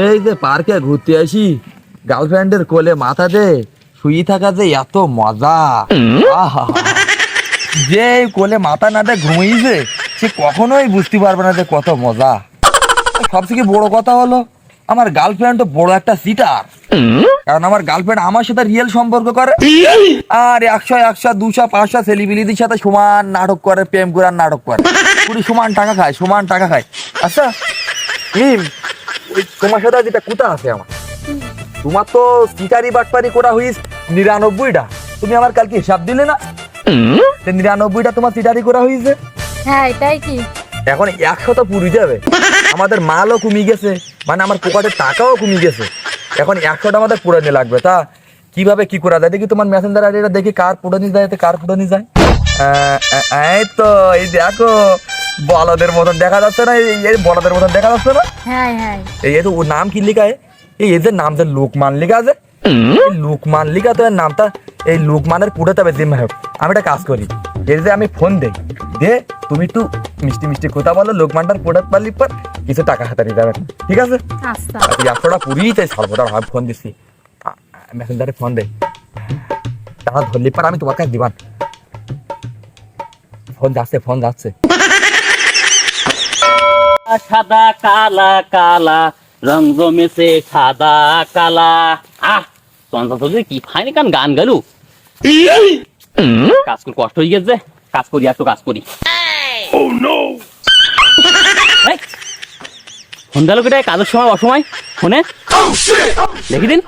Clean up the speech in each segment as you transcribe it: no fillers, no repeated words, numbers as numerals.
এই যে পার্কে ঘুরতে আসি, গার্লফ্রেন্ডের কোলে মাথা দে শুয়ে থাকা যে এত মজা। আহা, যে কোলে মাথা না দে ঘুমিয়েছে সে কখনোই বুঝতে পারবে না যে কত মজা। সবথেকে বড় কথা হলো আমার গার্লফ্রেন্ড তো বড় একটা সিটার, কারণ আমার গার্লফ্রেন্ড আমার সাথে রিয়েল সম্পর্ক করে আর 100 100 200 500 সেলিব্রিটির সাথে সমান নাটক করে, প্রেম করে আর নাটক করে, পুরো সমান টাকা খায়, সমান টাকা খায়। আচ্ছা মিম, ওই তোমার সাথে যেটা কুতা আছে আমার, তোমার তো সিটারি বাটপারি করা হইস 99টা, তুমি আমার কালকে হিসাব দিলে না? 99টা তোমার সিটারি করা হয়েছে। হ্যাঁ এটাই কি এখন 100 তো পুরি যাবে, আমাদের মালও কমে গেছে, মানে আমার পকেটের টাকাও কমে গেছে, এখন 100টা আমাদের পুরানি লাগবে। তা কিভাবে কি করা যায় দেখি, তোমার মেসেঞ্জার আইডিটা দেখি কার পুরানি যায়, কার পুরানি যায়। এই তো এই দেখো বলদের মতন দেখা যাচ্ছে না, এই বলদের মতন দেখা যাচ্ছে না। হ্যাঁ হ্যাঁ এই তো ওর নাম কি লেখা, এই এদের নাম যে লোকমান লেখা আছে, লোকমান লেখা তো এর নামটা এই লোকমানের পুরোটা বেদিন হোক। আমি একটা কাজ করি, এই যে আমি ফোন দেই দে, তুমি একটু মিষ্টি মিষ্টি কথা বলো, লোকমানটার প্রোডাক্ট পারলি পর কিছু টাকা হাতারি যাবে, ঠিক আছে? আচ্ছা 100টা পুরিই চাই সর্বদার হয়, ফোন দিচ্ছি মেসেঞ্জারে ফোন দে, টাকা ধরলি পর আমি তোমার কাছে দিবান। ফোন যাচ্ছে, ফোন যাচ্ছে। সাদা কালা কালা রং জমেছে সাদা কালা। চন্দ্র কি ফাইনি কান গান গেল, কাজ করে কষ্ট হয়ে গেছে, কাজ করি একটু কাজ করি। ফোন গেল কেটে কাজের সময় অসময় ফোনে দেখি দিন।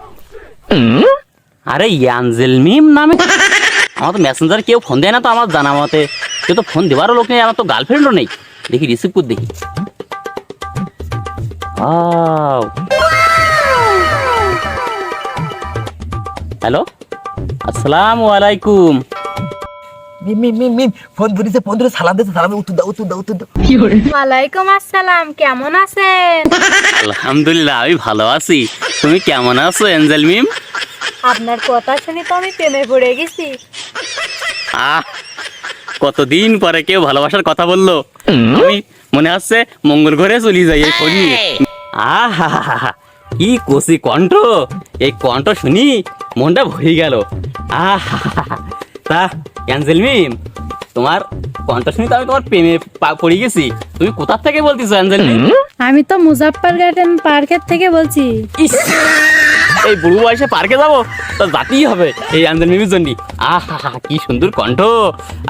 আরে ইয়ানজেল মিম নামে আমার তো মেসেঞ্জার কেউ ফোন দেয় না তো, আমার জানা মতে কেউ তো ফোন দেওয়ারও লোক নেই, আমার তো গার্লফ্রেন্ডও নেই। দেখি রিসিভ করে দেখি। হ্যালো, আসসালামু আলাইকুম। ফোন ধরেছে, ফোন ধরে সালাম দিতে, সালামে উত্তর দাও, উত্তর দাও, উত্তর দাও। ওয়ালাইকুম আসসালাম, কেমন আছেন? আলহামদুলিল্লাহ আমি ভালো আছি, তুমি কেমন আছো এঞ্জেল মিম? আপনার কথা শুনে তো আমি প্রেমে পড়ে গেছি। কতদিন পরে কেউ ভালোবাসার কথা বললো, আমি মনে হচ্ছে মঙ্গল ঘরে চলে যাই এই ফোন নিয়ে। কি কষি কণ্ঠ, এই কণ্ঠ শুনি মনটা ভরে গেল। তা এঞ্জেল মিম, তোমার কণ্ঠ শুনি তো আমি তোমার প্রেমে পড়ে গেছি। তুমি কোথা থেকে বলতেছো এঞ্জেল মিম? আমি তো মুজাফফর গার্ডেন পার্কের থেকে বলছি। ইস, এই বুড়ো বয়সে পার্কে যাবো তো যাতেই হবে এই এঞ্জেল মিমের জন্য। কি সুন্দর কণ্ঠ,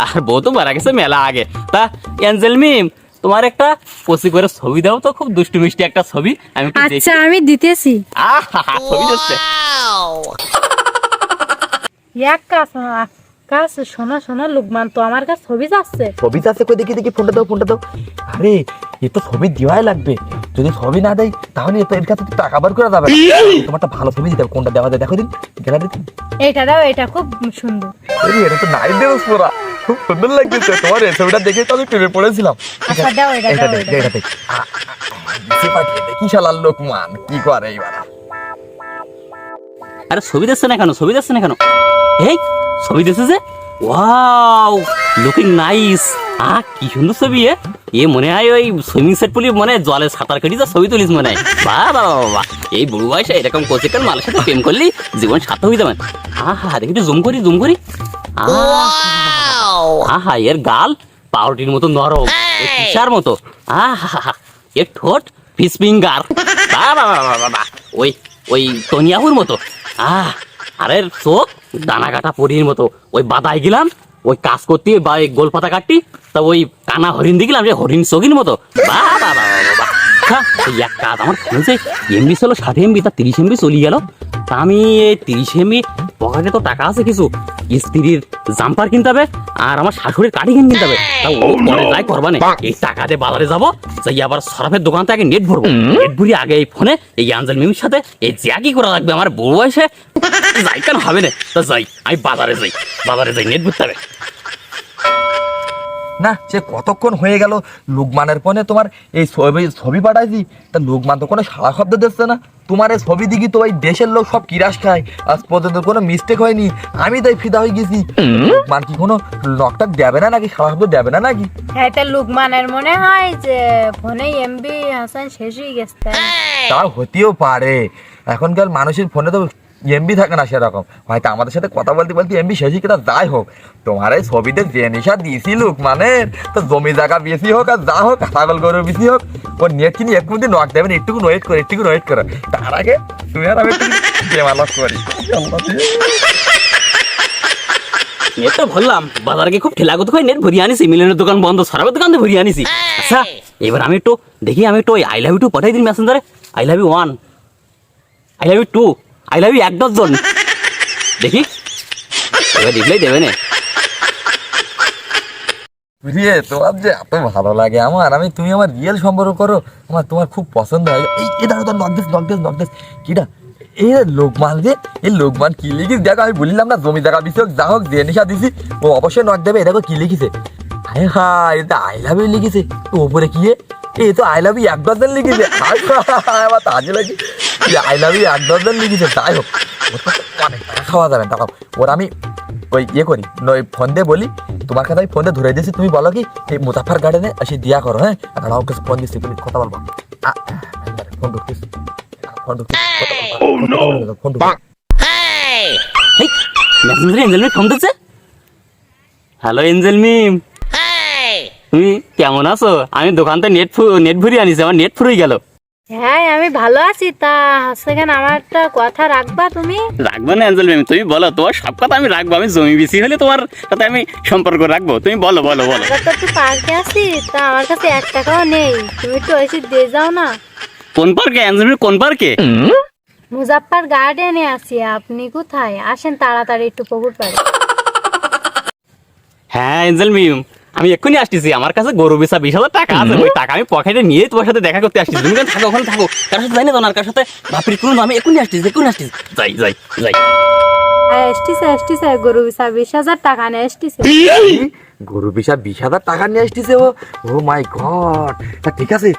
আর বউ তো মারা গেছে মেলা আগে। তা এঞ্জেল মিম, তোমার একটা পসি করে ছবি দাও তো, খুব দুষ্টু মিষ্টি একটা ছবি আমি একটু দেখি। আচ্ছা আমি দিতেছি। ছবি দিচ্ছে। এক কাজ শোনা শোনা লোকমান তো আমার কাছে ছবি যাচ্ছে। ছবি যাচ্ছে কই, দেখি দেখি, ফোনটা দাও, ফোনটা দাও। আরে এ তো ছবি দেওয়াই লাগবে, যদি ছবি না দেয় তাহলে এর কাছে তো টাকা বার করা যাবে না। তোমারটা ভালো ছবি দিতে হবে, কোনটা দেওয়া যায় দেখো দিন গ্যালারিতে। এইটা দাও, এটা খুব সুন্দর। আরে এটা তো নাই দেবো পুরা, খুব সুন্দর লাগছে তোমার এই ছবিটা দেখে তো আমি প্রেমে পড়েছিলাম। আচ্ছা দাও, এটা এটা দাও, দেখ, এটা দেখ। দেখি শালার লোকমান কি করে এইবার। আরে ছবি দিচ্ছে না কেন, ছবি দিচ্ছে না কেন? এই ছবি দিচ্ছে যে, ওয়াও লুকিং নাইস। কি সুন্দর ছবি। এ মনে হয় ওই সুইমিং সেট পুলি মনে হয় জলে সাঁতার কাটি যা ছবি তুলিস মনে হয়। বাহ বাবা বাবা, এই বুড়ো বয়সে এরকম কোচিকাল মালের সাথে প্রেম করলি জীবন সার্থক হয়ে যাবেন। দেখি একটু জুম করি, জুম করি। এর গাল পাউরুটির মতো নরম, পিসার মতো। এর ঠোঁট ফিশ ফিঙ্গার, ওই ওই টনিয়াহুর মতো। আরে চোখ দানা কাটা পরির মতো। ওই বাদায় গেলাম ওই কাজ করতে বা গোল পাতা কাটতি, তা ওই কানা হরিণ দিয়ে গেলাম হরিণ চোখের মতো। এক কাজ আমার হয়েছে, এমবি ছিল 60 MB, তা 30 MB চলে গেল। তা আমি এই 30 MB পকেটে তো টাকা আছে কিছু, স্ত্রীর জাম্পার কিনতে হবে আর আমার শাশুড়ির কার্ডিগান কিনতে হবে। তা ও পরে যাই করবা না, এই টাকা দিয়ে বাজারে যাবো, যাই আবার সরাফের দোকান থেকে নেট ভরবো, নেট ভরি আগে এই ফোনে এই এঞ্জেল মিমের সাথে এই জ্যাকি করা লাগবে। আমার বড় বয়সে যাই কেন হবে না, তা যাই আমি বাজারে যাই, বাজারে যাই নেট ভরতে হবে। না সে কতক্ষণ হয়ে গেল লোকমানের ফোনে তোমার এই ছবি ছবি পাঠাইছি, তা লোকমান তো কোনো সাড়া শব্দ দিচ্ছে না। তোমার এই ছবি দেখি তো ওই দেশের লোক সব কিরাস খায়, আজ পর্যন্ত কোনো মিস্টেক হয়নি, আমি তাই ফিদা হয়ে গেছি। লোকমান কি কোনো নকটাক দেবে না নাকি, সারা শব্দ দেবে না নাকি? হ্যাঁ, এটা লুকমানের মনে হয় যে ফোনে এমবি হাসান শেষ হয়ে গেছে। তাও হতেও পারে, এখনকার মানুষের ফোনে তো এমবি থাকে না সেরকম, হয়তো আমাদের সাথে কথা বলতে বলতে এমবি শেষই কিনা। যাই হোক, তোমার এই ছবিতে যে নেশা দিয়েছি লোকমানের, তো জমি জায়গা বেশি হোক আর যা হোক, ছাগল গরু বেশি হোক, ওর নেট কিনে এক মিনিট নক দেবেন, একটু ওয়েট করে, একটু ওয়েট করে, তার আগে তুমি আর আমি একটু বেমালক করি। নেট তো ভরলাম, বাজারে গিয়ে খুব ঠেলা করে নেট ভরিয়ে আনিছি, মিলনের দোকান বন্ধ, সরাবের দোকান ভরিয়ে আনিছি। আচ্ছা এবার আমি একটু দেখি, আমি একটু আই লাভ ইউ 2 পাঠাই দিন মেসেঞ্জারে। I love you 1, I love you 2, I love you 1 dozen, দেখি এবার রিপ্লাই দেবে না। রে তোমার যে এত ভালো লাগে আমার, আমি তুমি আমার রিয়েল সম্পর্ক করো, আমার তোমার খুব পছন্দ হয়। এই দাঁড়ো তো, নক দিস কিটা এই লোকমান, যে এই লোকমান কি লিখিস দেখো, আমি বললাম না জমি জায়গা দিছি হোক যা হোক, যে নিশা দিছি, ও অবশ্যই নক দেবে। দেখো কি লিখিছে, হায় হায়, এটা আই লাভ ইউ লিখেছে, তো ওপরে কি এই তো আই লাভ ইউ 1 ডজন লিখেছে। আমার তাজে লাগে, আই লাভ ইউ 1 ডজন লিখেছে। যাই হোক, ওর তো অনেক টাকা খাওয়া যাবে, দেখো ওর আমি ওই করি, ওই ফোন দিয়ে বলি, তোমার কাছে আমি ফোন দিয়ে ধরে দিয়েছি, তুমি বলো কি এই মুজাফফর গার্ডেনে এসে দিয়া করো। হ্যাঁ, আর ওকে ফোন দিচ্ছি, তুমি কথা বলবো। ফোন ঢুকতিস, ফোন ঢুকতিস, ফোন ঢুক। মেসেঞ্জারে এঞ্জেল মিম ফোন দিচ্ছে। হ্যালো এঞ্জেল মিম, তুমি কেমন আছো? আমি দোকান থেকে নেট ভরিয়ে আনিছি, আমার নেট ফুরিয়ে গেল। হ্যাঁ, আমি ভালো আছি। তা সেখানে আমার একটা কথা রাখবা তুমি? রাখবো না এঞ্জেল মিম, তুমি বলো, তোমার সব কথা আমি রাখবো। আমি জমি বেশি হলে তোমার সাথে আমি সম্পর্ক রাখবো, তুমি বলো বলো বলো। আমরা তো একটু পার্কে আছি, তা আমার কাছে 1 টাকাও নেই, তুমি একটু এসে দিয়ে যাও না। কোন পার্কে এঞ্জেল মিম, কোন পার্কে? মুজাফফর গার্ডেনে আছি, আপনি কোথায়? আসেন তাড়াতাড়ি একটু পুকুর পাড়ে। হ্যাঁ এঞ্জেল মিম, আমি এক্ষুনি আসতেছি, আমার কাছে গরু বেচা 20,000 টাকা আছে, ওই টাকা আমি পকেটে নিয়ে তোমার সাথে দেখা করতে আসছি। তুমি থাকো, ওখানে থাকো, কার সাথে যাই না, তোমার কার সাথে বাপরি করুন, আমি এক্ষুনি আসতেছি, যাই যাই যাই। এসটিছে গরু বিছা 20,000 টাকা নিয়ে এসটিছে। গরু বিষা 20,000 টাকা নিয়ে আসতেছে ও, ও মাই গড। তা ঠিক আছে,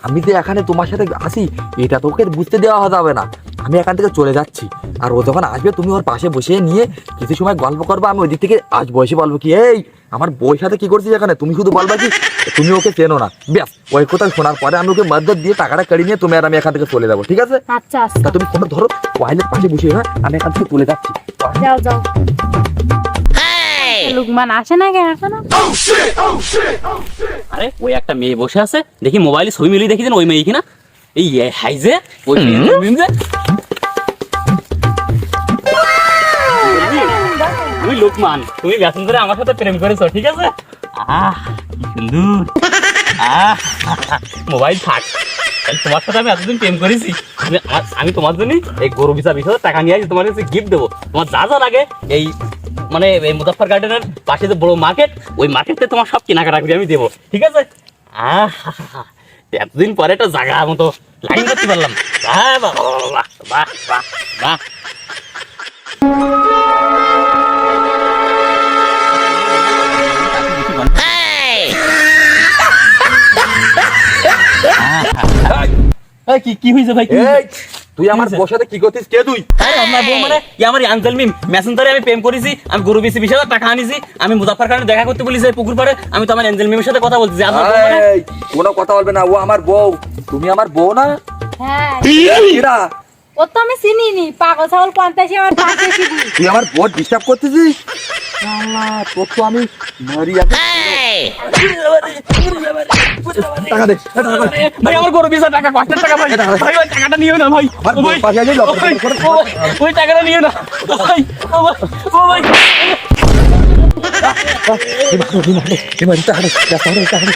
আমি যে এখানে তোমার সাথে আসি, এটা তোকে বুঝতে দেওয়া যাবে না, আমি এখান থেকে চলে যাচ্ছি। আর ও যখন আসবে, তুমি ওর পাশে বসে নিয়ে কিছু সময় গল্প করবা, আমি ওই দিক থেকে আসবো, এসে বলবো কি এই আমার বউর সাথে কি করছিস এখানে, তুমি শুধু বলবা কি তুমি ওকে চেনো না, ব্যাস ওই কথা শোনার পরে আমি ওকে মদত দিয়ে টাকাটা কেড়ে নিয়ে তুমি আর আমি এখান থেকে চলে যাবো, ঠিক আছে? আচ্ছা তা আচ্ছা, তুমি ফোনটা ধরো, ওয়াইলের পাশে বসে, হ্যাঁ আমি এখান থেকে চলে যাচ্ছি। যাও যাও। লুকমান আসে না কেন এখনো? আরে ওই একটা মেয়ে বসে আছে, দেখি মোবাইলে ছবি মিলিয়ে দেখি দেন, ওই মেয়ে কিনা, এই হাই যে ওই মিম যে। তুমি লোকমান, তুমি মেসেঞ্জারে আমার সাথে প্রেম করেছো, ঠিক আছে? আহ কি সুন্দর, আহ মোবাইল থাক, তোমার সাথে আমি এতদিন প্রেম করেছি, আমি তোমার জন্য এই গরু বিছা 20,000 টাকা নিয়ে আসি, তোমার কাছে গিফট দেবো। তোমার যা যা লাগে এই মানে এই মুজাফফর গার্ডেনের পাশে যে বড় মার্কেট, ওই মার্কেটে তোমার সব কেনাকাটা করে আমি দেবো, ঠিক আছে? আহ এতদিন পরে একটা জায়গা মতো লাইন করতে পারলাম। বাহ বাহ বাহ বাহ বাহ বাহ। কি হয়েছে ভাই? তুই আমার বউর সাথে কি করছিস, কে তুই? আরে আমার বউ মানে কি, আমার আঙ্কেল মিম, মেসেঞ্জারে আমি প্রেম করেছি, আমি গরু বেশি 20,000 টাকা আনিছি, আমি মুজাফফর খানের দেখা করতে বলেছি পুকুর পাড়ে, আমি তো আমার এঞ্জেল মিমের সাথে কথা বলতেছি। আমার বউ মানে কোনো কথা বলবে না, ও আমার বউ, তুমি আমার বউ না? হ্যাঁ, এরা ও তো আমি চিনিনি, পাগল ছাগল 50 আমার পাশে ছিলি। তুই আমার বউ ডিস্টার্ব করতেছিস? তোর তো আমি মারি আগে। টাকা দে, ভাই আমার গরু বেচা টাকা, কষ্টের টাকা ভাই, ভাই ওই টাকাটা নিও না ভাই, আমার বউর পাশে আগে লক করে ওই টাকাটা নিও না ভাই, ও ভাই টাকা দে, টাকা দে।